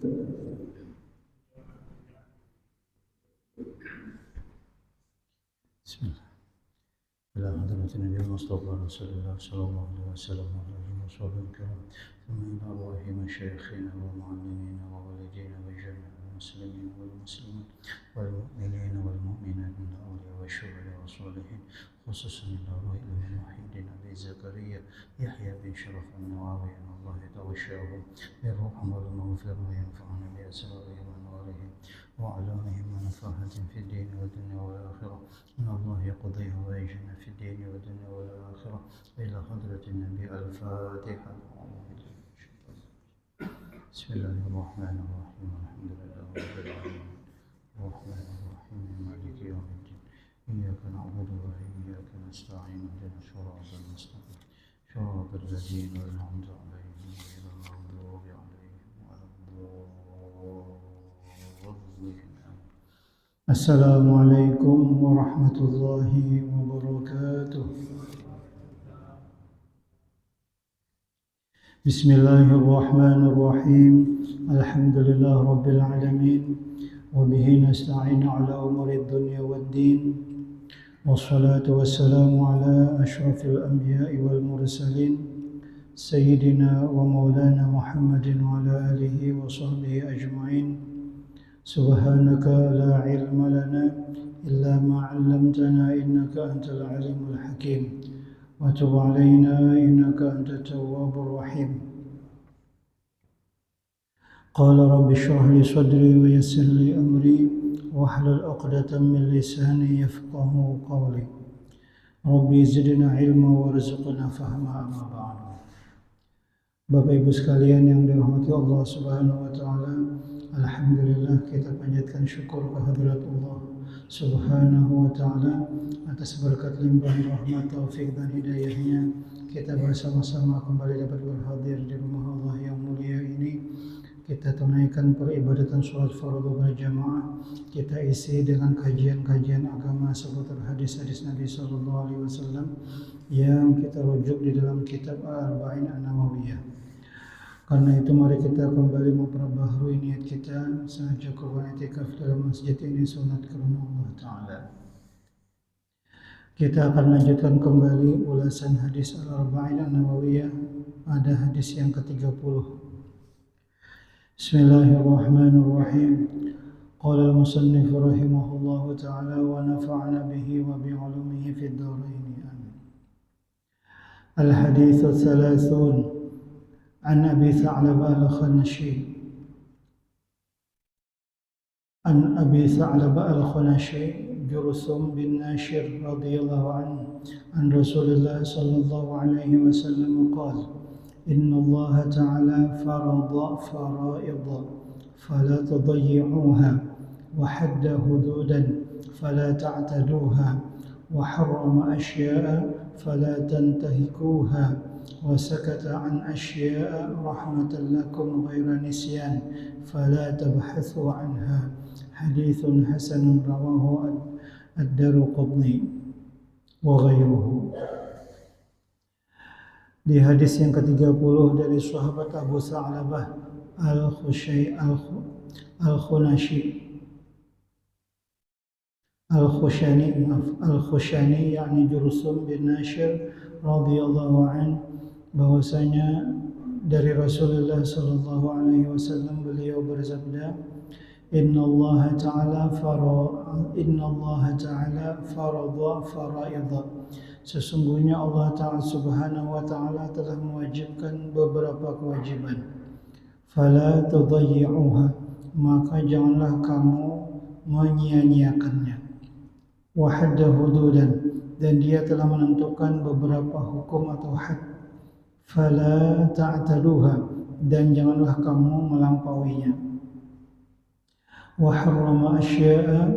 بسم الله. إلى حضرة النبي المصطفى رسول الله صلى الله عليه وسلم وعلى آله وصحبه الكرام، ثم إلى أرواح مشايخنا ومعلمينا ووالدينا وجميع المسلمين والمسلمات والمؤمنين والمؤمنات من الأولياء والشهداء والصالحين، خصوصا إلى أرواح الإمام محي الدين أبي زكريا يحيى بن شرف النووي، أن الله يتغشاه بالروح والمغفرة وينفعنا بأسرارهم وأنوارهم وأعلامهم ونفاحة في الدين والدنيا والآخرة، إن الله يقضي هوائجنا في الدين والدنيا والآخرة. إلى حضرة النبي الفاتحة. بسم الله الرحمن الرحيم، الحمد لله رب العالمين، الرحمن الرحيم، مالك يوم الدين، إياك نعبد وإياك نستعين، اهدنا الصراط المستقيم، صراط الذين أنعمت عليهم غير المغضوب عليهم ولا الضالين. السلام عليكم ورحمة الله وبركاته. بسم الله الرحمن الرحيم، الحمد لله رب العالمين، وبه نستعين على أمور الدنيا والدين، والصلاة والسلام على أشرف الأنبياء والمرسلين، سيدنا ومولانا محمد وعلى آله وصحبه أجمعين. سبحانك لا علم لنا إلا ما علمتنا إنك أنت العليم الحكيم، وتب علينا إنك أنت التواب الرحيم. قال رب اشرح لي صدري ويسر لي أمري واحلل عقدة من لساني يفقه قولي. ربي زدنا علما وارزقنا فهما. أما بعد. Bapak Ibu sekalian yang dirahmati Allah Subhanahu wa taala, alhamdulillah kita panjatkan syukur kehadirat Allah Subhanahu wa taala atas berkat limpahan rahmat, taufik dan hidayahnya kita bersama-sama kembali dapat berhadir di rumah Allah yang mulia ini. Kita tunaikan peribadatan sholat fardu berjamaah, kita isi dengan kajian-kajian agama seputar hadis-hadis Nabi Sallallahu Alaihi Wasallam yang kita rujuk di dalam kitab Al-Arba'in An-Nawawiyah. Karena itu mari kita kembali memperbaharui niat kita sengaja kurban i'tikaf dalam masjid ini sunat karena Allah Ta'ala. Kita akan lanjutkan kembali ulasan hadis Al-Arba'in An-Nawawiyah pada hadis yang ke-30. Bismillahirrahmanirrahim. Qala al-musannif rahimahullahu ta'ala wa nafa'ana bihi wa bi'ulumihi fid dharain. Amin. Al-hadits ats-tsalasun عن أبي ثعلبة الخنشي جرثوم بن ناشر رضي الله عنه عن رسول الله صلى الله عليه وسلم قال: إن الله تعالى فرض فرائض فلا تضيعوها، وحد حدودا فلا تعتدوها، وحرم أشياء فلا تنتهكوها، وسكت عن أشياء رحمة لكم غير نسيان فلا تبحثوا عنها. حديث حسن رواه الدارقطني وغيره. Di hadis yang ke-30 dari sahabat Abu Tha'labah Al-Khushani yakni Jurthum bin Nashir radhiyallahu anhu, bahwasanya dari Rasulullah sallallahu alaihi wasallam beliau bersabda, Inna Allah Ta'ala faradha faraidha. Sesungguhnya Allah Ta'ala Subhanahu wa Ta'ala telah mewajibkan beberapa kewajiban. Fala tudayyi'uha, maka janganlah kamu menyia-nyiakannya. Wa hadda hududan, dan dia telah menentukan beberapa hukum atau had. Fala ta'taduha, dan janganlah kamu melampauinya. Wa harrama asya'a,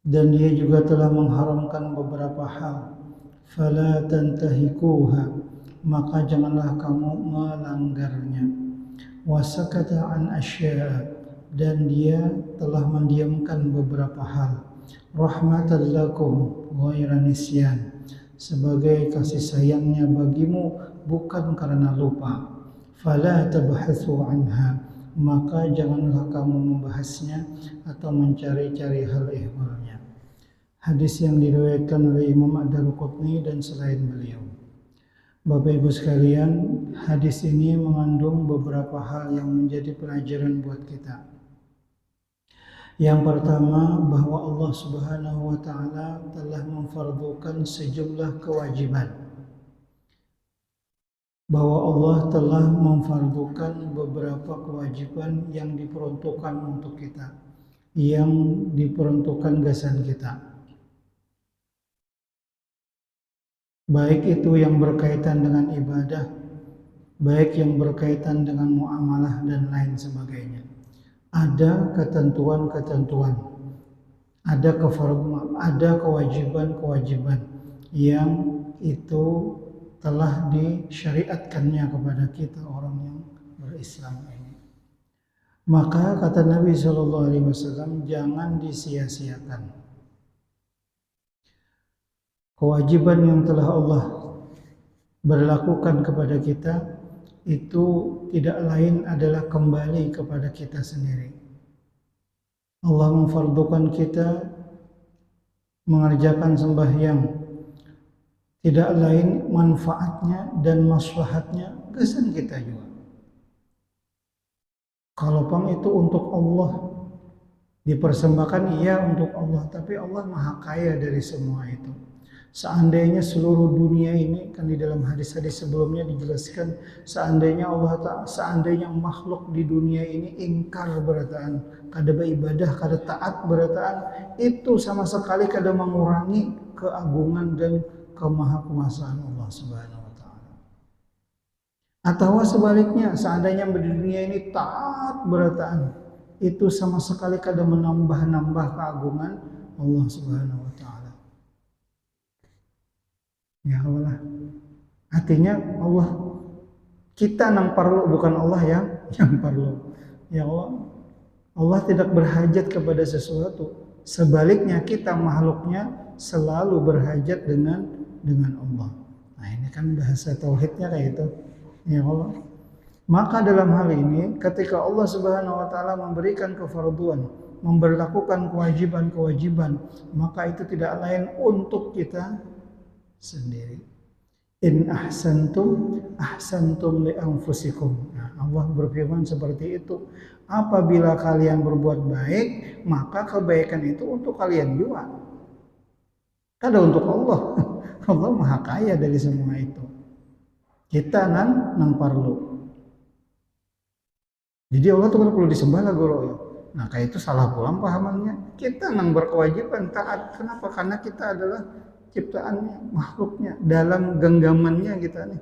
dan dia juga telah mengharamkan beberapa hal. Fala tantahikuha, maka janganlah kamu melanggarnya. Wa sakata an asya'a, dan dia telah mendiamkan beberapa hal. Rahmatan lakum ghaira nisyan, sebagai kasih sayangnya bagimu bukan karena lupa. Fala tabhatsu anha, maka janganlah kamu membahasnya atau mencari-cari hal ihwalnya. Hadis yang diriwayatkan oleh Imam Ad-Darqutni dan selain beliau. Bapak Ibu sekalian, hadis ini mengandung beberapa hal yang menjadi pelajaran buat kita. Yang pertama, bahwa Allah Subhanahu wa taala telah memfardukan sejumlah kewajiban. Bahwa Allah telah memfardukan beberapa kewajiban yang diperuntukkan untuk kita, yang diperuntukkan gasan kita. Baik itu yang berkaitan dengan ibadah, baik yang berkaitan dengan muamalah dan lain sebagainya. Ada ketentuan-ketentuan, ada kewajiban-kewajiban yang itu telah disyariatkannya kepada kita orang yang berislam ini. Maka kata Nabi SAW, jangan disia-siakan kewajiban yang telah Allah berlakukan kepada kita. Itu tidak lain adalah kembali kepada kita sendiri. Allah memfardukan kita mengerjakan sembahyang, tidak lain manfaatnya dan maslahatnya kesan kita juga. Kalau pang itu untuk Allah dipersembahkan, iya untuk Allah, tapi Allah maha kaya dari semua itu. Seandainya seluruh dunia ini, kan di dalam hadis-hadis sebelumnya dijelaskan, seandainya makhluk di dunia ini ingkar berataan, kada beribadah, kada taat berataan, itu sama sekali kada mengurangi keagungan dan kemahakuasaan Allah Subhanahu wa taala. Atau sebaliknya, seandainya di dunia ini taat berataan, itu sama sekali kada menambah-nambah keagungan Allah Subhanahu wa taala. Ya Allah. Artinya Allah, kita nang perlu, bukan Allah yang perlu. Ya Allah. Allah tidak berhajat kepada sesuatu. Sebaliknya kita makhluknya selalu berhajat dengan Allah. Nah, ini kan bahasa tauhidnya kayak itu. Ya Allah. Maka dalam hal ini, ketika Allah Subhanahu wa taala memberikan kefarduan, memberlakukan kewajiban-kewajiban, maka itu tidak lain untuk kita sendiri. In ahsantum li anfusikum. Nah, Allah berfirman seperti itu. Apabila kalian berbuat baik, maka kebaikan itu untuk kalian juga. Kada untuk Allah. Allah maha kaya dari semua itu. Kita nang parlu. Jadi Allah tuh perlu disembah lah guru ya. Nah, kayak itu salah pula pahamannya. Kita nang berkewajiban taat. Kenapa? Karena kita adalah ciptaannya, makhluknya, dalam genggamannya kita nih.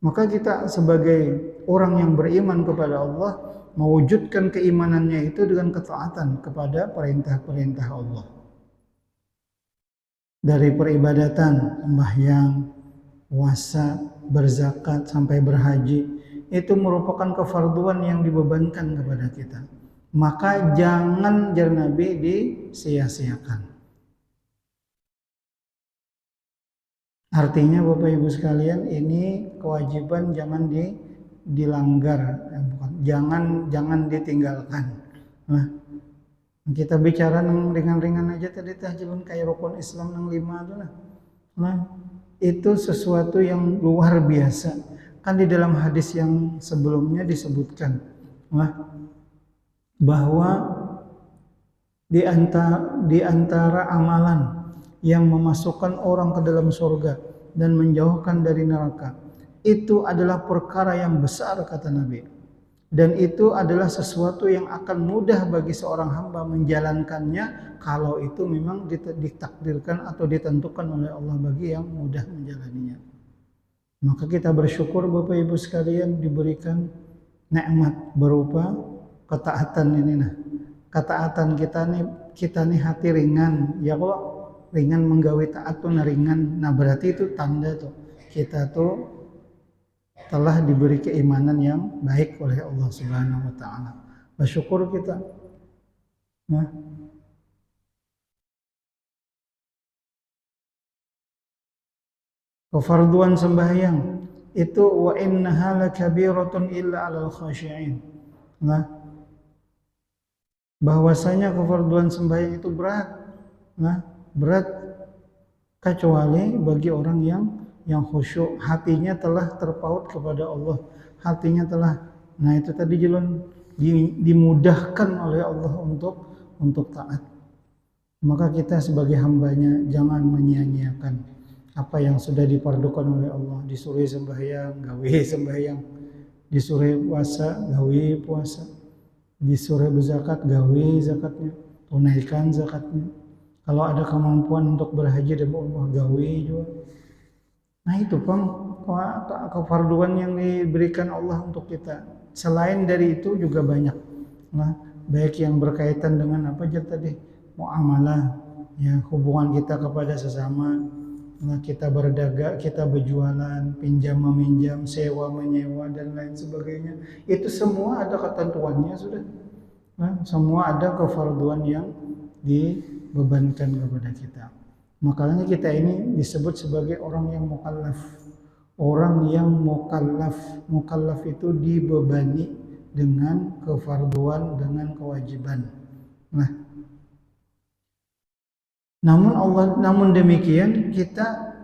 Maka kita sebagai orang yang beriman kepada Allah, mewujudkan keimanannya itu dengan ketaatan kepada perintah-perintah Allah. Dari peribadatan, sembahyang, puasa, berzakat, sampai berhaji, itu merupakan kefarduan yang dibebankan kepada kita. Maka jangan jar Nabi disia-siakan. Artinya Bapak Ibu sekalian, ini kewajiban jangan dilanggar, jangan ditinggalkan. Nah, kita bicara nang ringan-ringan aja tadi tahjilun kayak rukun Islam nang 5 itu nah. Nah, itu sesuatu yang luar biasa. Kan di dalam hadis yang sebelumnya disebutkan, nah, bahwa di antara amalan yang memasukkan orang ke dalam surga dan menjauhkan dari neraka, itu adalah perkara yang besar kata Nabi. Dan itu adalah sesuatu yang akan mudah bagi seorang hamba menjalankannya kalau itu memang ditakdirkan atau ditentukan oleh Allah bagi yang mudah menjalaninya. Maka kita bersyukur Bapak Ibu sekalian diberikan nikmat berupa ketaatan ini nah. Ketaatan kita nih hati ringan. Ya kalau ringan menggawi taat tuh ringan. Nah berarti itu tanda tuh kita tuh telah diberi keimanan yang baik oleh Allah Subhanahu wa taala. Bersyukur kita. Nah, kefarduan sembahyang itu wa innaha lakabiratun illa 'alal khashi'in. Nah, bahwasanya kefarduan sembahyang itu berat. Nah, berat kecuali bagi orang yang khusyuk, hatinya telah terpaut kepada Allah, hatinya telah, nah itu tadi jalan dimudahkan oleh Allah untuk taat. Maka kita sebagai hambanya jangan menyia-nyiakan apa yang sudah dipardukan oleh Allah. Disuruh sembahyang, gawe sembahyang. Disuruh puasa, gawe puasa. Disuruh berzakat, gawe zakatnya. Tunaikan zakatnya. Kalau ada kemampuan untuk berhaji dan berumrah, gawe juga. Nah itu kefarduan yang diberikan Allah untuk kita. Selain dari itu juga banyak. Nah, baik yang berkaitan dengan apa aja tadi, muamalah, ya hubungan kita kepada sesama. Nah, kita berdagang, kita berjualan, pinjam meminjam, sewa menyewa dan lain sebagainya. Itu semua ada ketentuannya sudah. Nah, semua ada kefarduan yang dibebankan kepada kita. Makanya kita ini disebut sebagai orang yang mukallaf. Orang yang mukallaf. Mukallaf itu dibebani dengan kefarduan, dengan kewajiban. Nah, namun demikian kita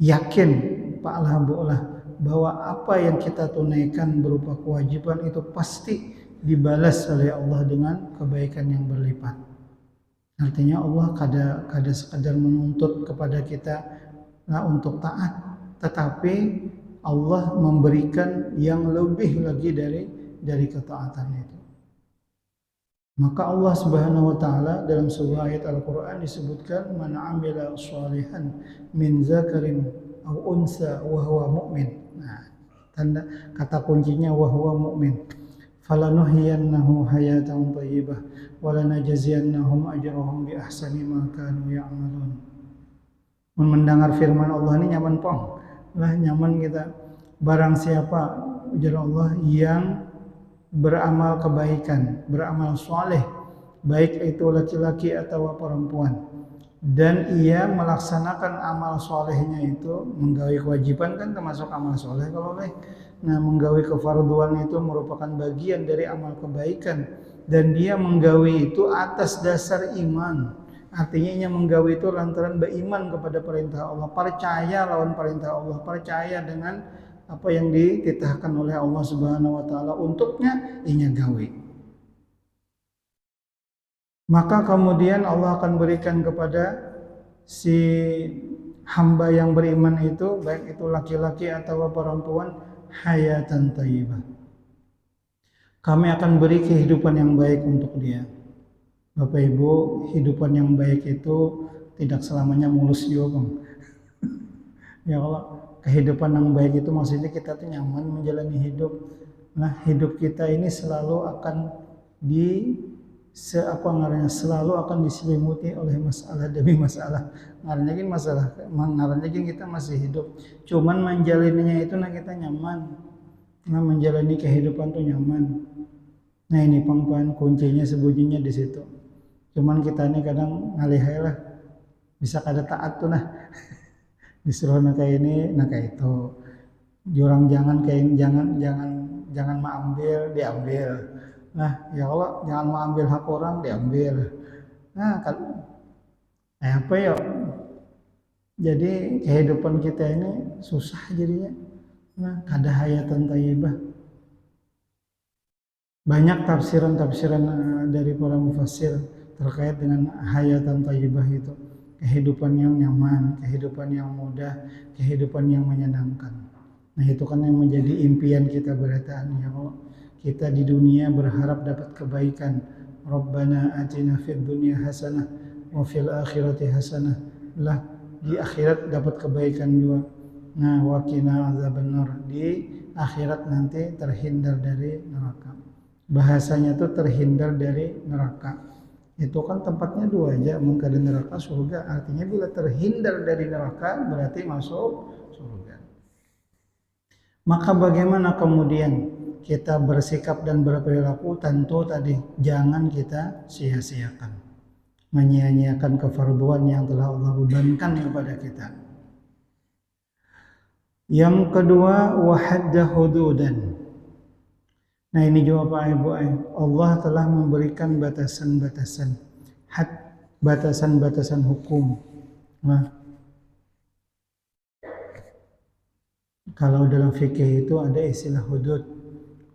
yakin Pak Alhamdulillah bahwa apa yang kita tunaikan berupa kewajiban itu pasti dibalas oleh Allah dengan kebaikan yang berlipat. Artinya Allah kada sekadar menuntut kepada kita untuk taat, tetapi Allah memberikan yang lebih lagi dari ketaatan itu. Maka Allah Subhanahu wa taala dalam sebuah ayat Al-Qur'an disebutkan man 'amila shalihan min zakarin aw unsa wa huwa mu'min. Nah, tanda kata kuncinya wa huwa mu'min. Falanuhyiyannahu hayatan thayyibah wa lanajziyannahum ajrahum bi ahsani ma kanu ya'malun. Mendengar firman Allah ini nyaman pong. Lah nyaman kita. Barang siapa ujar Allah yang beramal kebaikan, beramal soleh, baik itu laki-laki atau perempuan, dan ia melaksanakan amal solehnya itu, menggawi kewajiban kan termasuk amal soleh kalau boleh. Nah, menggawi kefarduan itu merupakan bagian dari amal kebaikan, dan dia menggawi itu atas dasar iman. Artinya ia menggawi itu lantaran beriman kepada perintah Allah, percaya lawan perintah Allah, percaya dengan apa yang dititahkan oleh Allah Subhanahu wa taala untuknya, inya gawe. Maka kemudian Allah akan berikan kepada si hamba yang beriman itu, baik itu laki-laki atau perempuan, hayatan thayyibah. Kami akan beri kehidupan yang baik untuk dia. Bapak Ibu, kehidupan yang baik itu tidak selamanya mulus juga, Bang. Ya Allah, kehidupan yang baik itu maksudnya kita tuh nyaman menjalani hidup. Nah, hidup kita ini selalu akan selalu akan diselimuti oleh masalah demi masalah. Ngarannya gini masalah, ngarannya gini kita masih hidup. Cuman menjalaninya itu kita nyaman. Nah, menjalani kehidupan tuh nyaman. Nah, ini pangkuan kuncinya sebunyinya di situ. Cuman kita ini kadang ngalihai lah. Bisa kada taat tuh nah. Disuruh kayak ini, kayak itu. Jurang jangan kayak ini, jangan mengambil, diambil. Nah, ya Allah, jangan mengambil hak orang, diambil. Nah, kan apa ya? Jadi kehidupan kita ini susah jadinya. Nah, kada hayatan thayyibah. Banyak tafsiran-tafsiran dari para mufassir terkait dengan hayatan thayyibah itu. Kehidupan yang nyaman, kehidupan yang mudah, kehidupan yang menyenangkan. Nah, itu kan yang menjadi impian kita berataan, ya Allah. Kita di dunia berharap dapat kebaikan. Rabbana atina fid dunya hasanah wa fil akhirati hasanah. Lah, di akhirat dapat kebaikan juga. Nah, wa qina azabannar. Di akhirat nanti terhindar dari neraka. Bahasanya itu terhindar dari neraka. Itu kan tempatnya dua aja, mengkada neraka surga. Artinya bila terhindar dari neraka berarti masuk surga. Maka bagaimana kemudian kita bersikap dan berperilaku? Tentu tadi jangan kita sia-siakan, menyia-nyiakan kefarduan yang telah Allah bebankan kepada kita. Yang kedua, wahadda hududan. Nah ini jawab Ibu Allah telah memberikan batasan-batasan had, batasan-batasan hukum. Nah, kalau dalam fikih itu ada istilah hudud.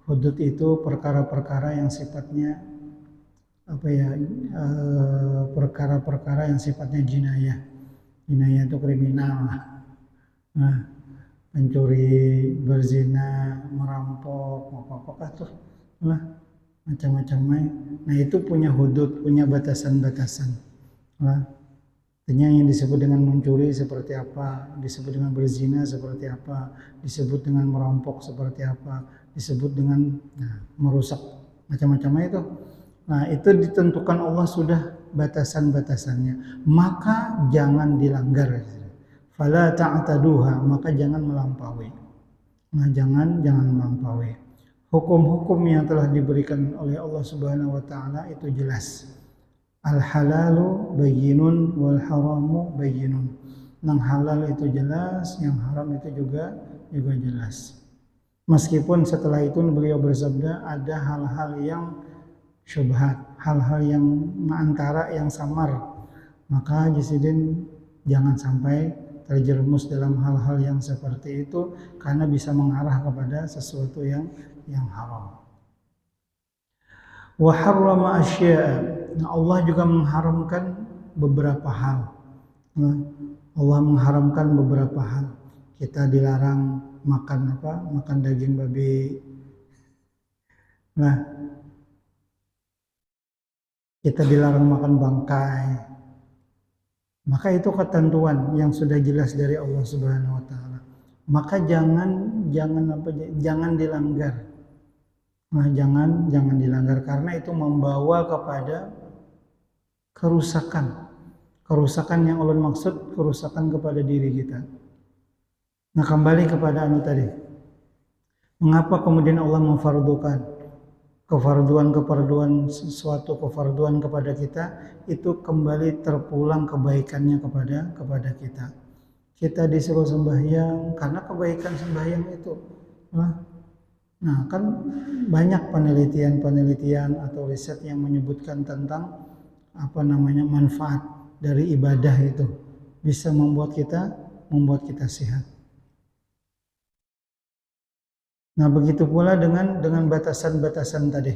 Hudud itu perkara-perkara yang sifatnya apa ya, perkara-perkara yang sifatnya jinayah. Jinayah itu kriminal. Nah, mencuri, berzina, merampok, apa-apa tuh. Nah, macam-macamnya. Nah, itu punya hudud, punya batasan-batasan. Nah, artinya yang disebut dengan mencuri seperti apa, disebut dengan berzina seperti apa, disebut dengan merampok seperti apa, disebut dengan merusak, macam-macamnya itu. Nah, itu ditentukan Allah sudah batasan-batasannya. Maka jangan dilanggar. Fala ta'taduha, maka jangan melampaui. Nah, jangan melampaui. Hukum-hukum yang telah diberikan oleh Allah Subhanahu wa taala itu jelas. Al-halalu bayyinun wal haramu bayyinun. Yang halal itu jelas, yang haram itu juga jelas. Meskipun setelah itu beliau bersabda ada hal-hal yang syubhat, hal-hal yang antara yang samar. Maka Jisidin jangan sampai terjerumus dalam hal-hal yang seperti itu karena bisa mengarah kepada sesuatu yang haram. Wa harrama asya'a. Nah, Allah juga mengharamkan beberapa hal. Nah, Allah mengharamkan beberapa hal. Kita dilarang makan apa? Makan daging babi. Nah, kita dilarang makan bangkai. Maka itu ketentuan yang sudah jelas dari Allah Subhanahu wa taala. Maka jangan dilanggar. Nah, jangan dilanggar karena itu membawa kepada kerusakan. Kerusakan yang Allah maksud kerusakan kepada diri kita. Nah, kembali kepada tadi. Mengapa kemudian Allah memfardukan kefarduan suatu kefarduan kepada kita itu kembali terpulang kebaikannya kepada kita. Kita disuruh sembahyang karena kebaikan sembahyang itu. Nah, kan banyak penelitian atau riset yang menyebutkan tentang manfaat dari ibadah itu bisa membuat kita sehat. Nah, begitu pula dengan batasan-batasan tadi.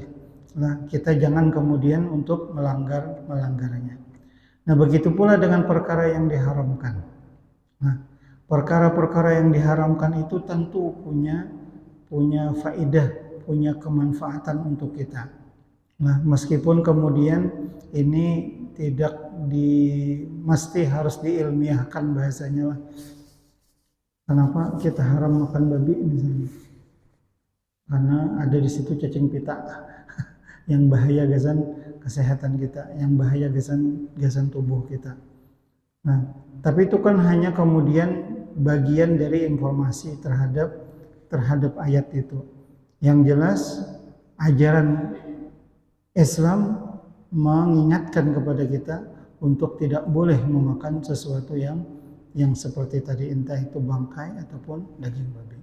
Nah, kita jangan kemudian untuk melanggarnya. Nah, begitu pula dengan perkara yang diharamkan. Nah, perkara-perkara yang diharamkan itu tentu punya faedah, punya kemanfaatan untuk kita. Nah, meskipun kemudian ini tidak mesti harus diilmiahkan bahasanya lah. Kenapa kita haram makan babi misalnya? Karena ada di situ cacing pita yang bahaya gasan kesehatan kita, yang bahaya gasan tubuh kita. Nah, tapi itu kan hanya kemudian bagian dari informasi terhadap ayat itu. Yang jelas ajaran Islam mengingatkan kepada kita untuk tidak boleh memakan sesuatu yang seperti tadi, entah itu bangkai ataupun daging babi.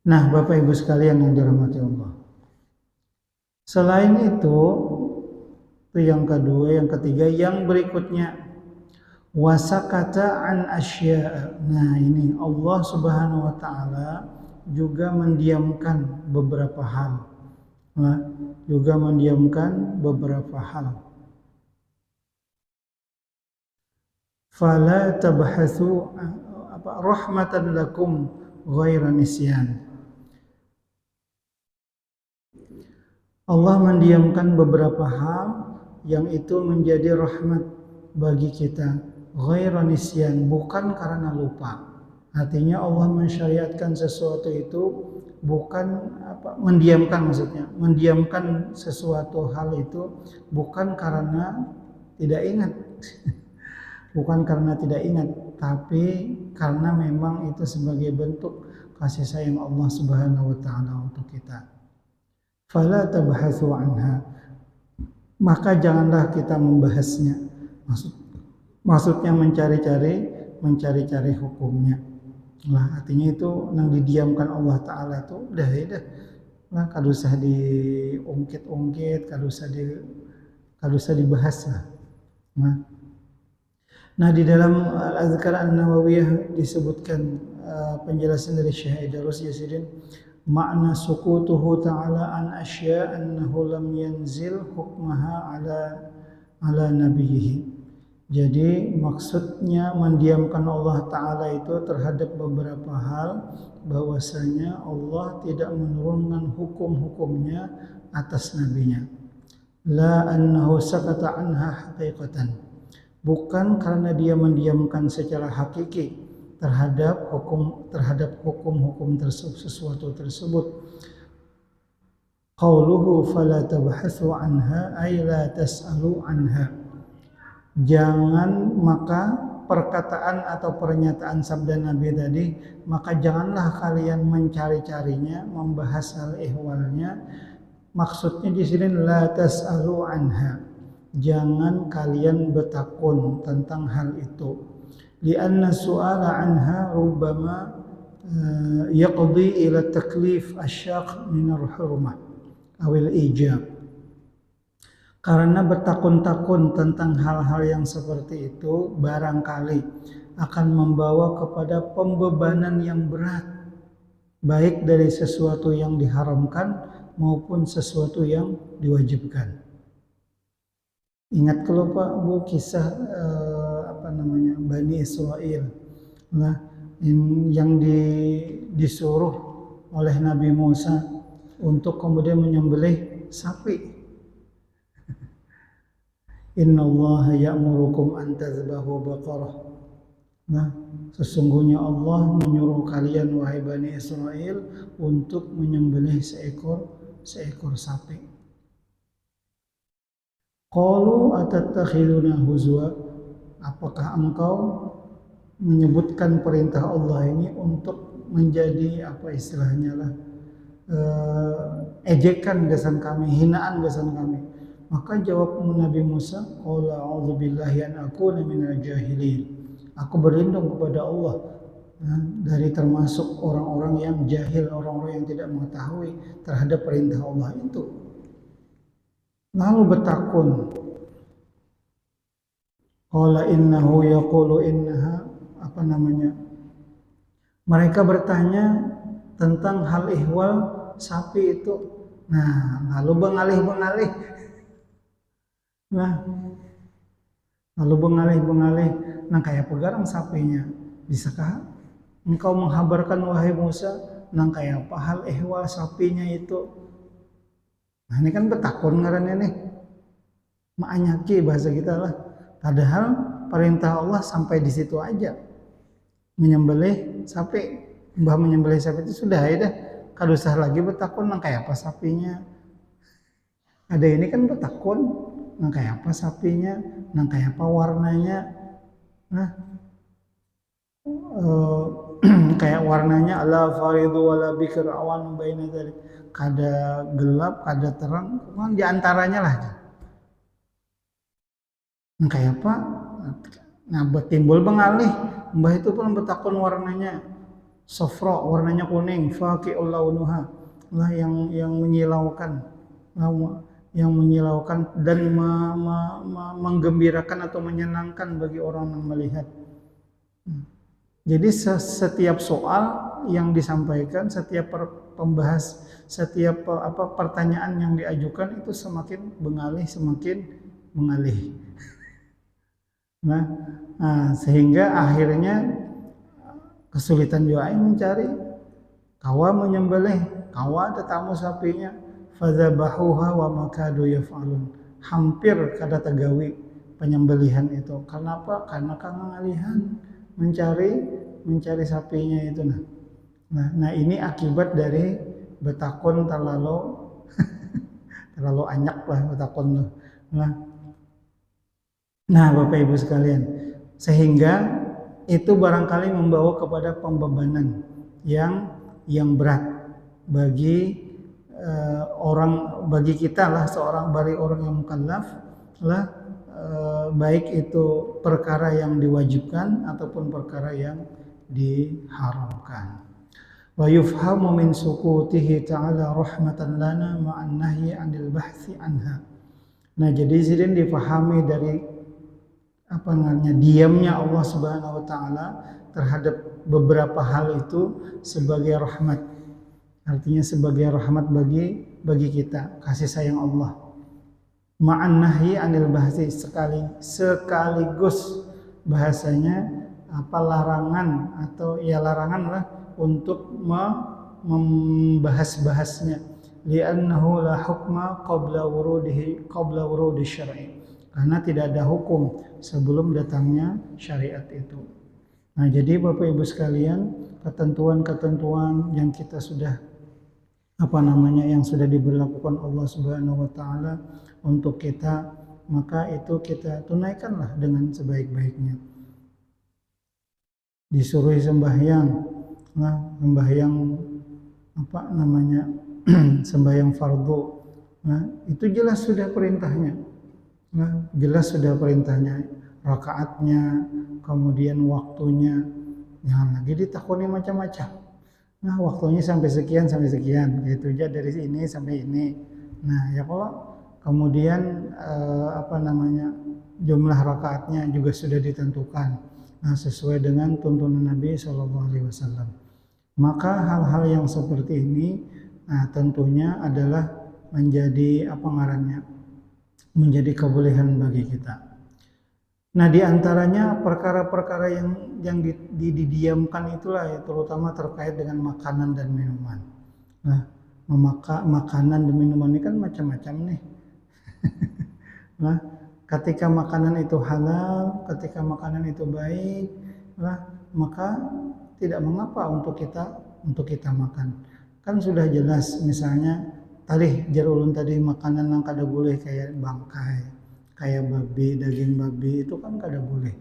Nah, Bapak Ibu sekalian yang dirahmati Allah. Selain itu yang kedua, yang ketiga, yang berikutnya wasakata an asya'. Nah, ini Allah Subhanahu wa taala juga mendiamkan beberapa hal. Nah, juga mendiamkan beberapa hal. Fala tabhatsu rahmatan lakum ghaira nisyan. Allah mendiamkan beberapa hal yang itu menjadi rahmat bagi kita, ghaira nisyan, bukan karena lupa. Artinya Allah mensyariatkan sesuatu itu bukan mendiamkan, maksudnya mendiamkan sesuatu hal itu bukan karena tidak ingat. Bukan karena tidak ingat, tapi karena memang itu sebagai bentuk kasih sayang Allah Subhanahu wa taala untuk kita. Fala tabhatsu anha. Maka janganlah kita membahasnya. Maksudnya mencari-cari hukumnya. Lah artinya itu nang didiamkan Allah Ta'ala itu udah ya dah. Nah, kada usah diungkit-ungkit, kada usah dibahas lah. Nah, di dalam Al-Azkar An-Nawawiyah disebutkan penjelasan dari Syekh Aidarus Yasidin, makna sukutuhu ta'ala an asya annahu lam yanzil hukmaha ala nabiyhi. Jadi maksudnya mendiamkan Allah Ta'ala itu terhadap beberapa hal, bahwasanya Allah tidak menurunkan hukum-hukumnya atas nabinya. La annahu sakata anha haqiqatan. Bukan karena dia mendiamkan secara hakiki terhadap hukum-hukum tersebut, sesuatu tersebut. Qauluhu fala tabhathu anha ay la tas'alu anha. Jangan, maka perkataan atau pernyataan sabda Nabi tadi, maka janganlah kalian mencari-carinya, membahas hal ihwalnya. Maksudnya di sini la tas'alu anha. Jangan kalian bertakun tentang hal itu. Lianna su'ala anha rubbama yaqdi ila taklif asyaq min al-hurmah awil ijab. Karena bertakun-takun tentang hal-hal yang seperti itu barangkali akan membawa kepada pembebanan yang berat, baik dari sesuatu yang diharamkan maupun sesuatu yang diwajibkan. Ingat kalau Pak Bu kisah Bani Israel, nah yang disuruh oleh Nabi Musa untuk kemudian menyembelih sapi. Innallaha ya'murukum an tadhbahu baqarah. Nah, sesungguhnya Allah menyuruh kalian wahai Bani Israel untuk menyembelih seekor sapi. Qalu atattakhiduna huzwa? Apakah engkau menyebutkan perintah Allah ini untuk menjadi apa istilahnya lah, ejekan gasan kami, hinaan gasan kami? Maka jawab Nabi Musa, qala a'udzubillahi an akuna minal jahilin. Aku berlindung kepada Allah dari termasuk orang-orang yang jahil, orang-orang yang tidak mengetahui terhadap perintah Allah itu. Lalu bertakun, qala innahu yaqulu innaha mereka bertanya tentang hal ihwal sapi itu. Nah, lalu bengalih-bengalih. Lalu bengalih-bengalih, nah kayak pegarang sapinya. Bisakah engkau menghabarkan wahai Musa, nang kayak apa hal ihwal sapinya itu? Nah ini kan betakun ngarannya nih, ma'anyaki bahasa kita lah. Padahal perintah Allah sampai di situ aja, menyembelih sapi. Mbah menyembelih sapi itu sudah ya dah, kada usah lagi betakun nang kayak apa sapinya. Ada ini kan betakun, nang kayak apa sapinya, nang kayak apa warnanya. Nah, kayak warnanya ala faridu wala bikr awan baina dzalik. Kada gelap, kada terang, di antaranya lah. Nang kayak apa? Nah, timbul bengalih. Mbah itu pun betakun warnanya sofro, warnanya kuning, faqi'ul launuha. Lah yang menyilaukan. Yang menyilaukan dan menggembirakan atau menyenangkan bagi orang yang melihat. Jadi setiap soal yang disampaikan, setiap pertanyaan yang diajukan itu semakin semakin mengalih. Nah, sehingga akhirnya kesulitan juga mencari kawa menyembelih, kawa tetamu sapinya. Fadzabahuha wa makadu yaf'alun. Hampir kada tegawi penyembelihan itu. Karena apa? Karena kengalihan mencari sapinya itu. Nah ini akibat dari betakun terlalu anyak lah betakun tuh. Nah Bapak Ibu sekalian, sehingga itu barangkali membawa kepada pembebanan yang berat bagi bagi kita lah, bagi orang yang mukallaf lah, baik itu perkara yang diwajibkan ataupun perkara yang diharamkan. Wa yufhamu min sukutihi ta'ala rahmatan lana ma'an nahyi 'anil bahthi anha. Nah, jadi sini difahami dari diamnya Allah Subhanahu wa taala terhadap beberapa hal itu sebagai rahmat. Artinya sebagai rahmat bagi kita, kasih sayang Allah. Ma'an nahyi 'anil bahthi, sekaligus bahasanya larangan atau larangan lah untuk membahas-bahasnya. Li'annahu la hukma qabla wurudi syar'i. Karena tidak ada hukum sebelum datangnya syariat itu. Nah, jadi Bapak Ibu sekalian, ketentuan-ketentuan yang kita sudah yang sudah diberlakukan Allah Subhanahu wa taala untuk kita, maka itu kita tunaikanlah dengan sebaik-baiknya. Disuruh sembahyang, sembahyang sembahyang fardu. Nah, itu jelas sudah perintahnya. Rakaatnya, kemudian waktunya. Jangan lagi ditakuni macam-macam. Nah, waktunya sampai sekian, gitu aja, dari ini sampai ini. Nah, ya kalau kemudian jumlah rakaatnya juga sudah ditentukan. Nah, sesuai dengan tuntunan Nabi SAW. Maka hal-hal yang seperti ini, nah tentunya adalah menjadi menjadi kebolehan bagi kita. Nah, diantaranya perkara-perkara yang didiamkan itulah ya, terutama terkait dengan makanan dan minuman. Nah, makanan dan minuman ini kan macam-macam nih. Nah, ketika makanan itu halal, ketika makanan itu baik, maka tidak mengapa untuk kita makan. Kan sudah jelas, misalnya jarulun tadi makanan yang kada boleh kayak bangkai, kayak babi, daging babi itu kan kada boleh.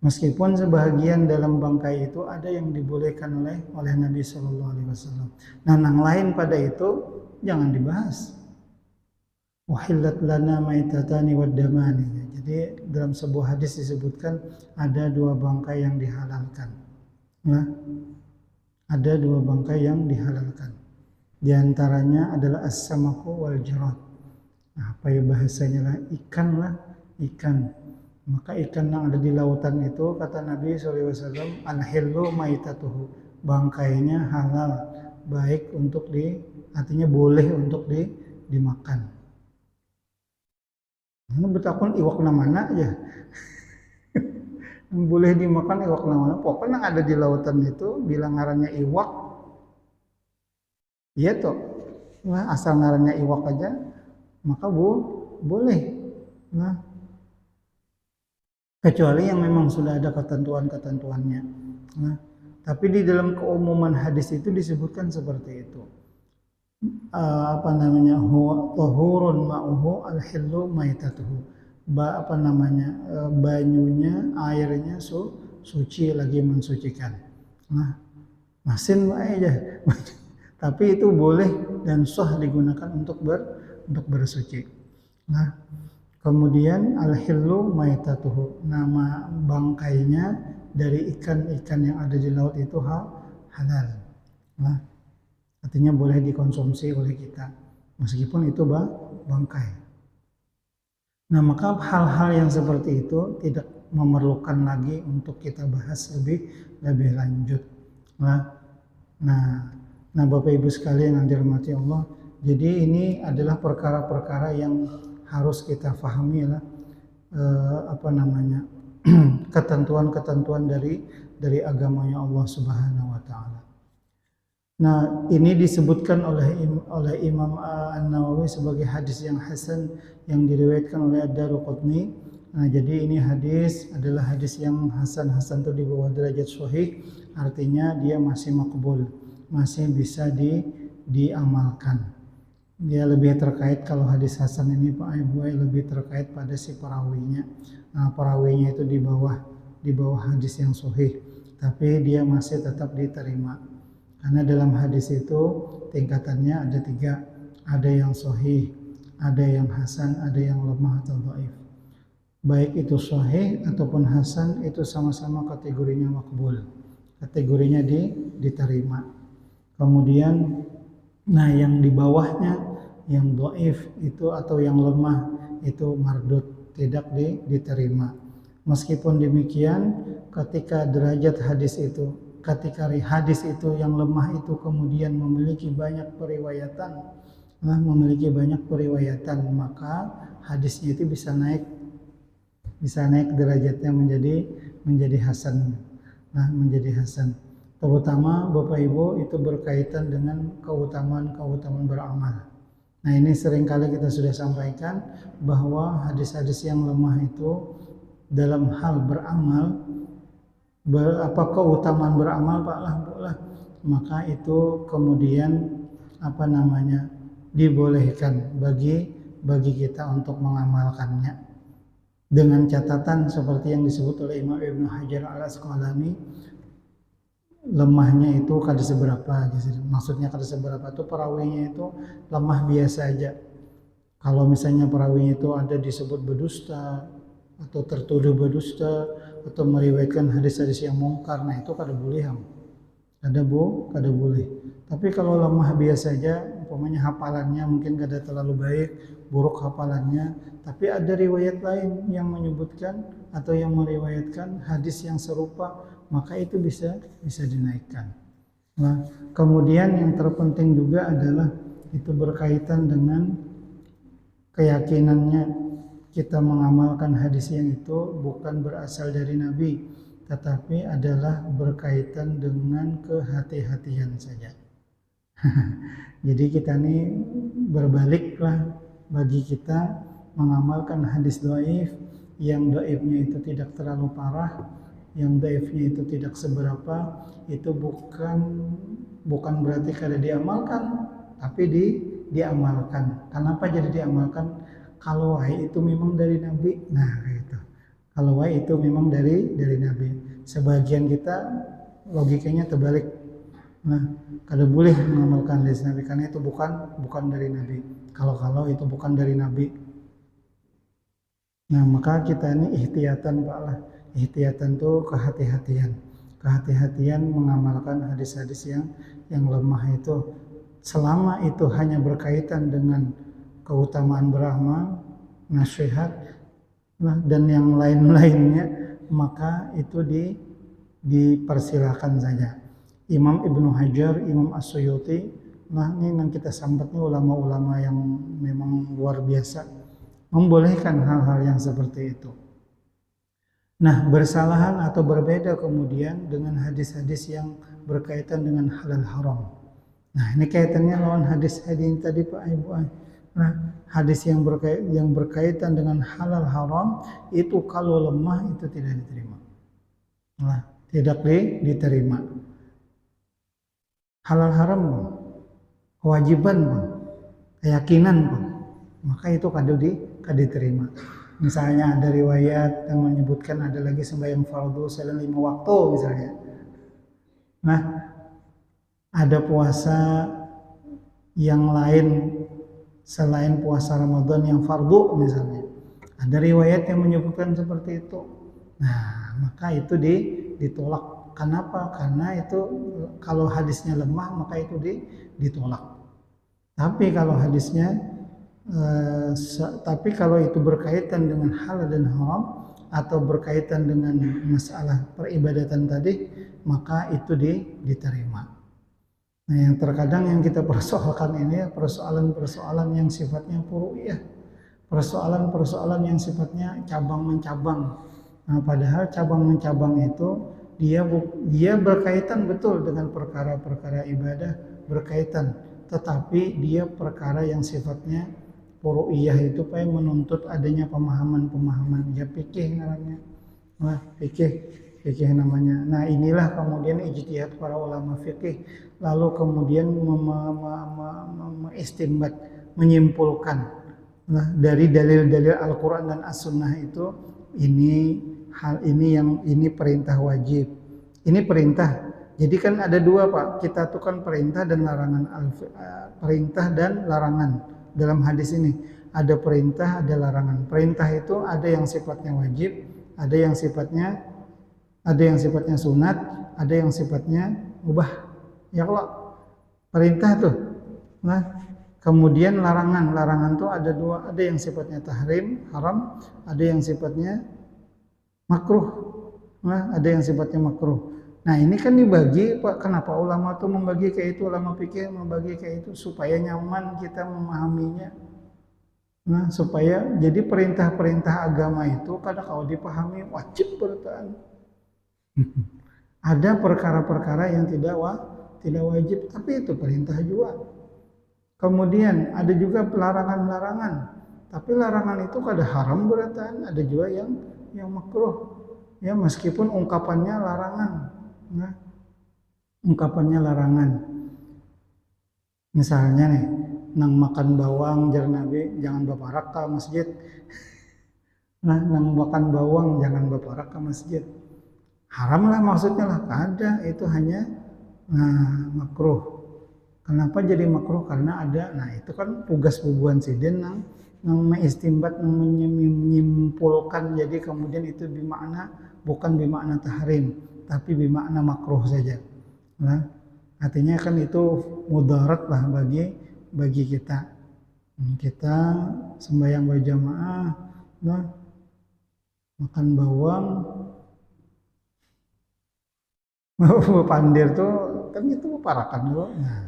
Meskipun sebahagian dalam bangkai itu ada yang dibolehkan oleh Nabi SAW. Nah, yang lain pada itu jangan dibahas. Wahillat lana maitatani waddamani. Jadi dalam sebuah hadis disebutkan ada 2 bangkai yang dihalalkan. Nah, ada 2 bangkai yang dihalalkan. Di antaranya adalah as-samaku wal jarad. Nah, bahasanya ikan. Maka ikan yang ada di lautan itu, kata Nabi SAW, al-hillu maitatuhu. Bangkainya halal, baik untuk artinya boleh untuk dimakan. Ini betakun iwak mana aja. Boleh dimakan iwak mana. Pokoknya yang ada di lautan itu bilang ngarannya iwak. Iya toh. Nah, asal ngarannya iwak aja maka boleh. Nah, kecuali yang memang sudah ada ketentuan-ketentuannya. Nah, tapi di dalam keumuman hadis itu disebutkan seperti itu. Huwa tahurun ma'uhu al-hillu maitatuhu. Banyunya, airnya suci, lagi mensucikan. Nah, masin aja. Tapi itu boleh dan sah digunakan untuk bersuci. Nah, kemudian al-hillu maitatuhu, nama bangkainya dari ikan-ikan yang ada di laut itu halal. Nah, artinya boleh dikonsumsi oleh kita meskipun itu bangkai. Nah, maka hal-hal yang seperti itu tidak memerlukan lagi untuk kita bahas lebih lanjut. Nah, Bapak Ibu sekalian yang dirahmati Allah, jadi ini adalah perkara-perkara yang harus kita pahami lah, ketentuan-ketentuan dari agamanya Allah Subhanahu wa taala. Nah, ini disebutkan oleh Imam An-Nawawi sebagai hadis yang hasan yang diriwayatkan oleh Ad-Daruqutni. Nah, jadi ini hadis adalah hadis yang hasan itu di bawah derajat sahih, artinya dia masih makbul, masih bisa diamalkan. Dia lebih terkait, kalau hadis hasan ini Pak Ibu lebih terkait pada si perawinya. Nah, perawinya itu di bawah hadis yang sahih, tapi dia masih tetap diterima. Karena dalam hadis itu tingkatannya ada 3, ada yang sahih, ada yang hasan, ada yang lemah atau dhaif. Baik itu sahih ataupun hasan itu sama-sama kategorinya makbul. kategorinya diterima. Kemudian yang di bawahnya yang dhaif itu atau yang lemah itu mardud, tidak diterima. Meskipun demikian, ketika hadis itu yang lemah itu kemudian memiliki banyak periwayatan, maka hadisnya itu bisa naik derajatnya menjadi hasan. Menjadi hasan. Terutama Bapak Ibu itu berkaitan dengan keutamaan beramal. Ini seringkali kita sudah sampaikan bahwa hadis-hadis yang lemah itu dalam hal beramal, keutamaan beramal Pak lah, maka itu kemudian dibolehkan bagi kita untuk mengamalkannya dengan catatan seperti yang disebut oleh Imam Ibnu Hajar Al-Asqalani, lemahnya itu kada seberapa. Maksudnya kada seberapa itu perawinya itu lemah biasa aja. Kalau misalnya perawinya itu ada disebut berdusta atau tertuduh berdusta atau meriwayatkan hadis-hadis yang mungkar, itu kada boleh. Kada boleh. Tapi kalau lemah biasa aja, umpamanya hafalannya mungkin kada terlalu baik, buruk hafalannya, tapi ada riwayat lain yang menyebutkan atau yang meriwayatkan hadis yang serupa, maka itu bisa dinaikkan. Kemudian yang terpenting juga adalah itu berkaitan dengan keyakinannya kita mengamalkan hadis yang itu bukan berasal dari Nabi, tetapi adalah berkaitan dengan kehati-hatian saja. Jadi kita ini berbaliklah bagi kita mengamalkan hadis dhaif, yang dhaifnya itu tidak terlalu parah, yang dhaifnya itu tidak seberapa, itu bukan berarti kada diamalkan, tapi diamalkan. Kenapa jadi diamalkan? Kalau wahai itu memang dari Nabi, gitu. Kalau wahai itu memang dari Nabi. Sebagian kita logikanya terbalik. Kada boleh mengamalkan hadis Nabi karena itu bukan dari Nabi. Kalau itu bukan dari Nabi. Maka kita ini ihtiyatan Pak lah. Ihtiyatan itu kehati-hatian mengamalkan hadis-hadis yang lemah itu, selama itu hanya berkaitan dengan keutamaan beramal, nasihat, dan yang lain-lainnya, maka itu dipersilakan saja. Imam Ibnu Hajar, Imam As-Suyuti, ini yang kita sambat nih ulama-ulama yang memang luar biasa, membolehkan hal-hal yang seperti itu. Bersalahan atau berbeda kemudian dengan hadis-hadis yang berkaitan dengan halal haram. Ini kaitannya lawan hadis yang tadi Pak Ibu. Hadis yang berkaitan dengan halal haram itu kalau lemah itu tidak diterima. Tidak diterima. Halal haram kewajiban keyakinan maka itu kada diterima. Misalnya ada riwayat yang menyebutkan ada lagi sembahyang fardu selain 5 waktu misalnya. Ada puasa yang lain selain puasa Ramadan yang fardu misalnya. Ada riwayat yang menyebutkan seperti itu. Maka itu ditolak. Kenapa? Karena itu kalau hadisnya lemah maka itu ditolak. Tapi kalau itu berkaitan dengan halal dan haram atau berkaitan dengan masalah peribadatan tadi, maka itu diterima. Yang terkadang yang kita persoalkan ini persoalan-persoalan yang sifatnya furu'iyah, persoalan-persoalan yang sifatnya cabang-mencabang. Padahal cabang-mencabang itu dia berkaitan betul dengan perkara-perkara ibadah, berkaitan, tetapi dia perkara yang sifatnya furu'iyah itu menuntut adanya pemahaman, fikih namanya. Fikih namanya. Inilah kemudian ijtihad para ulama fikih, lalu kemudian mengistinbat, menyimpulkan dari dalil-dalil Al-Quran dan As-Sunnah itu, ini perintah wajib, ini perintah. Jadi kan ada dua Pak, kita tuh kan perintah dan larangan, dalam hadis ini ada perintah, ada larangan. Perintah itu ada yang sifatnya wajib, ada yang sifatnya sunat, ada yang sifatnya mubah. Ya kalau perintah tuh, nah kemudian larangan tuh ada dua, ada yang sifatnya tahrim, haram, ada yang sifatnya makruh. Nah, ada yang sifatnya makruh. Nah, ini kan dibagi, Pak. Kenapa ulama tuh membagi kayak itu, ulama fikih membagi kayak itu supaya nyaman kita memahaminya. Nah, supaya jadi perintah-perintah agama itu kadang kalau dipahami wajib bertahan. Ada perkara-perkara yang tidak wajib, tapi itu perintah juga. Kemudian ada juga larangan-larangan, tapi larangan itu kadang haram beratan, ada juga yang makruh. Ya meskipun ungkapannya larangan, nah, ungkapannya larangan. Misalnya nih, nang makan bawang jar Nabi jangan baparak ke masjid. Nah, nang makan bawang jangan baparak ke masjid. Haram lah maksudnya lah, ada itu hanya makruh. Kenapa jadi makruh? Karena ada, nah itu kan tugas bubuhan sidin nang mengistimbat, menyimpulkan, jadi kemudian itu bermakna bukan bermakna tahrim, tapi bermakna makruh saja. Nah, artinya kan itu mudarat lah bagi kita. Kita sembahyang berjamaah, nah, makan bawang, pandir tuh kan itu parakan dulu. Nah,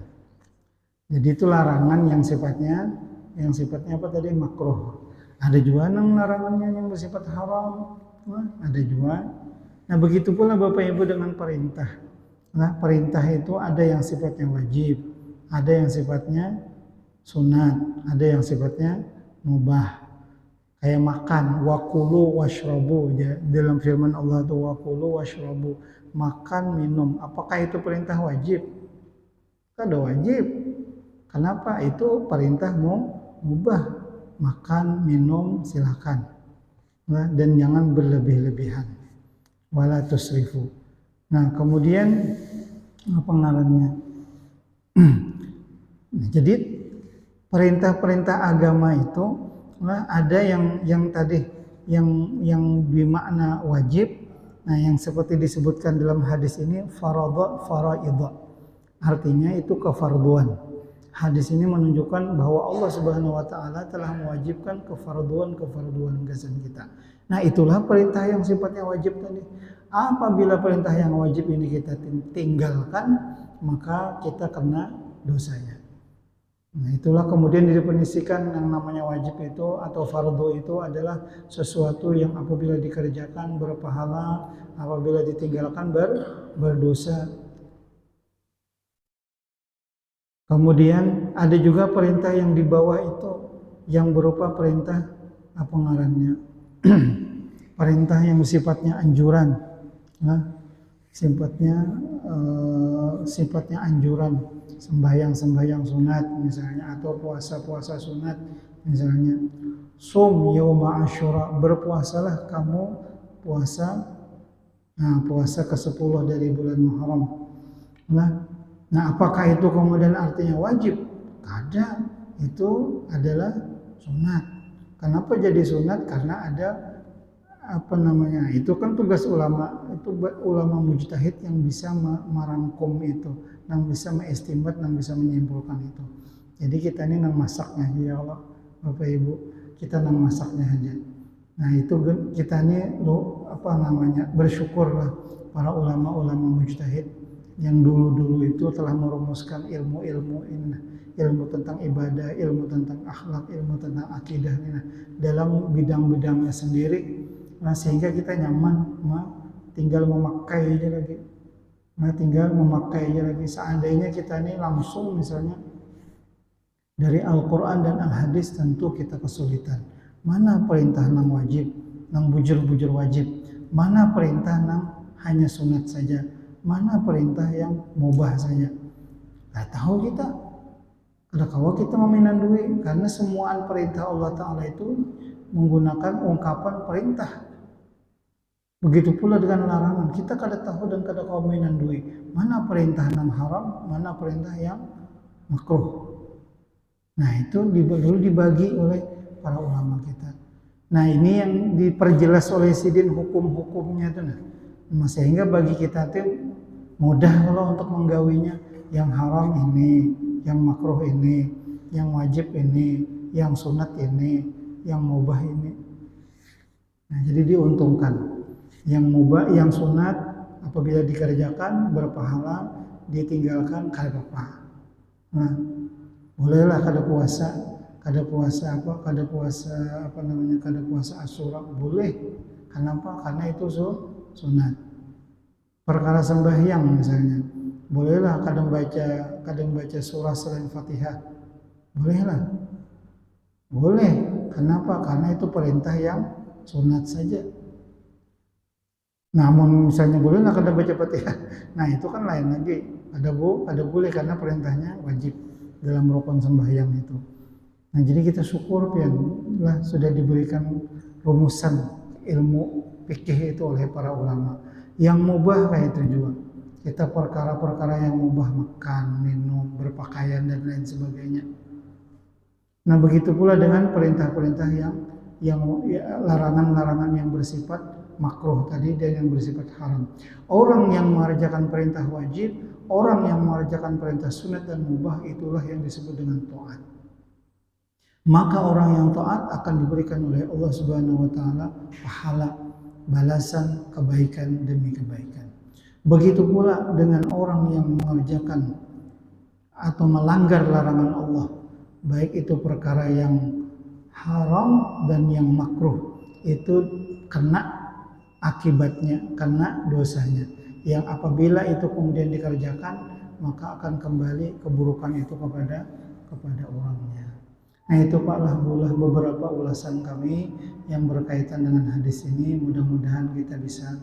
jadi itu larangan yang sifatnya apa tadi, makruh. Ada juga larangannya yang bersifat haram. Nah, ada juga. Nah, begitu pula Bapak Ibu dengan perintah. Nah, perintah itu ada yang sifatnya wajib, ada yang sifatnya sunat, ada yang sifatnya mubah. Kayak makan, wakulu washrabu, ya, dalam firman Allah itu wakulu washrabu, makan minum. Apakah itu perintah wajib? Ada wajib. Kenapa? Itu perintah mubah. Makan, minum, silakan. Nah, dan jangan berlebih-lebihan. Wala tusrifu. Nah, kemudian apa ngarannya? Jadi perintah-perintah agama itu, nah, ada yang tadi yang bermakna wajib. Nah, yang seperti disebutkan dalam hadis ini faraidha. Artinya itu kefarduan. Hadis ini menunjukkan bahwa Allah Subhanahu wa taala telah mewajibkan kefarduan kesan kita. Nah, itulah perintah yang sifatnya wajib tadi. Apabila perintah yang wajib ini kita tinggalkan, maka kita kena dosanya. Nah, itulah kemudian didefinisikan yang namanya wajib itu atau fardu itu adalah sesuatu yang apabila dikerjakan berpahala, apabila ditinggalkan berdosa. Kemudian ada juga perintah yang di bawah itu yang berupa perintah apa ngarannya? Perintah yang sifatnya anjuran. Nah, sifatnya anjuran, sembahyang sunat misalnya, atau puasa sunat misalnya. Sum yauma asyura, berpuasalah kamu puasa ke-10 dari bulan Muharram. Nah, apakah itu kemudian artinya wajib? Ada, itu adalah sunat. Kenapa jadi sunat? Karena ada itu kan tugas ulama, itu ulama mujtahid yang bisa merangkum itu, yang bisa mengestimbat, yang bisa menyimpulkan itu. Jadi kita ini nang masaknya ya Allah, Bapak Ibu, kita nang masaknya aja. Nah, itu kita ini bersyukurlah para ulama-ulama mujtahid yang dulu itu telah merumuskan ilmu tentang ibadah, ilmu tentang akhlak, ilmu tentang akidah dalam bidang-bidangnya sendiri. Nah, sehingga kita nyaman tinggal memakai aja lagi. Seandainya kita ini langsung misalnya dari Al-Quran dan Al-Hadis, tentu kita kesulitan. Mana perintah nang wajib, nang bujur-bujur wajib, mana perintah nang hanya sunat saja, mana perintah yang mubah saja. Gak tahu kita. Kalau kita meminang duit, karena semuaan perintah Allah Ta'ala itu menggunakan ungkapan perintah. Begitu pula dengan larangan. Kita kada tahu dan kada kau mainan duit. Mana perintah yang haram, mana perintah yang makruh. Nah, itu dulu dibagi oleh para ulama kita. Nah, ini yang diperjelas oleh sidin hukum-hukumnya itu. Nah, sehingga bagi kita itu Mudah kalau untuk menggawinya. Yang haram ini, yang makruh ini, yang wajib ini, yang sunat ini, yang mubah ini. Nah, jadi diuntungkan. Yang mubah, yang sunat apabila dikerjakan berpahala, ditinggalkan kada apa. Nah, bolehlah kada puasa Asyura boleh. Kenapa? Karena itu sunat. Perkara sembahyang misalnya, bolehlah kadang baca surah selain Fatihah. Bolehlah. Boleh. Kenapa? Karena itu perintah yang sunat saja. Namun misalnya bolehlah kadang baca Fatihah. Nah, itu kan lain lagi. Ada boleh karena perintahnya wajib dalam rukun sembahyang itu. Nah, jadi kita syukur pian lah sudah diberikan rumusan ilmu fikih itu oleh para ulama. Yang mubah kayak itu juga. Kita perkara-perkara yang mubah, makan, minum, berpakaian dan lain sebagainya. Nah, begitu pula dengan perintah-perintah yang larangan-larangan yang bersifat makruh tadi dan yang bersifat haram. Orang yang mengerjakan perintah wajib, orang yang mengerjakan perintah sunat dan mubah, itulah yang disebut dengan taat. Maka orang yang taat akan diberikan oleh Allah Subhanahu wa taala pahala, balasan kebaikan demi kebaikan. Begitu pula dengan orang yang mengerjakan atau melanggar larangan Allah, baik itu perkara yang haram dan yang makruh, itu kena akibatnya, kena dosanya. Yang apabila itu kemudian dikerjakan, maka akan kembali keburukan itu kepada orangnya. Nah, itu Pak Lahbulah beberapa ulasan kami yang berkaitan dengan hadis ini. Mudah-mudahan kita bisa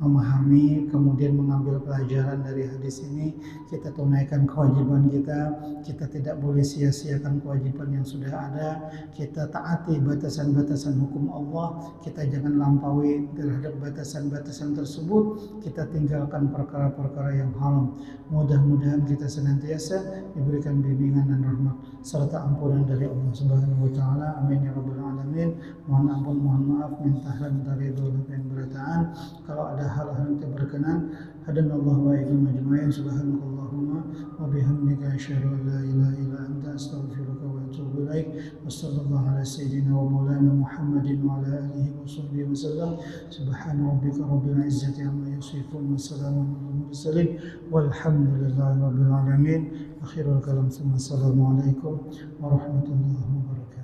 memahami, kemudian mengambil pelajaran dari hadis ini. Kita tunaikan kewajiban kita tidak boleh sia-siakan kewajiban yang sudah ada. Kita taati batasan-batasan hukum Allah, kita jangan lampaui terhadap batasan-batasan tersebut. Kita tinggalkan perkara-perkara yang haram. Mudah-mudahan kita senantiasa diberikan bimbingan dan rahmat serta ampunan dari Allah Subhanahu wa taala. Amin ya rabbal alamin. Mohon ampun, mohon maaf, minta ridho dan berataan. Kalau ada hal-hal yang tidak berkenan, hadanallahu wa iyyakum ajma'in. Subhanakallahumma wa bihamdika asyhadu an la ilaha illa anta astaghfiruka wa atubu ilaik. Wassallallahu ala sayyidina wa maulana Muhammadin wa ala alihi wa sahbihi wasallam. Subhana rabbika rabbil izzati amma yasifun wa salamun alal mursalin walhamdulillahi rabbil alamin. Akhirul kalam, assalamualaikum warahmatullahi wabarakatuh.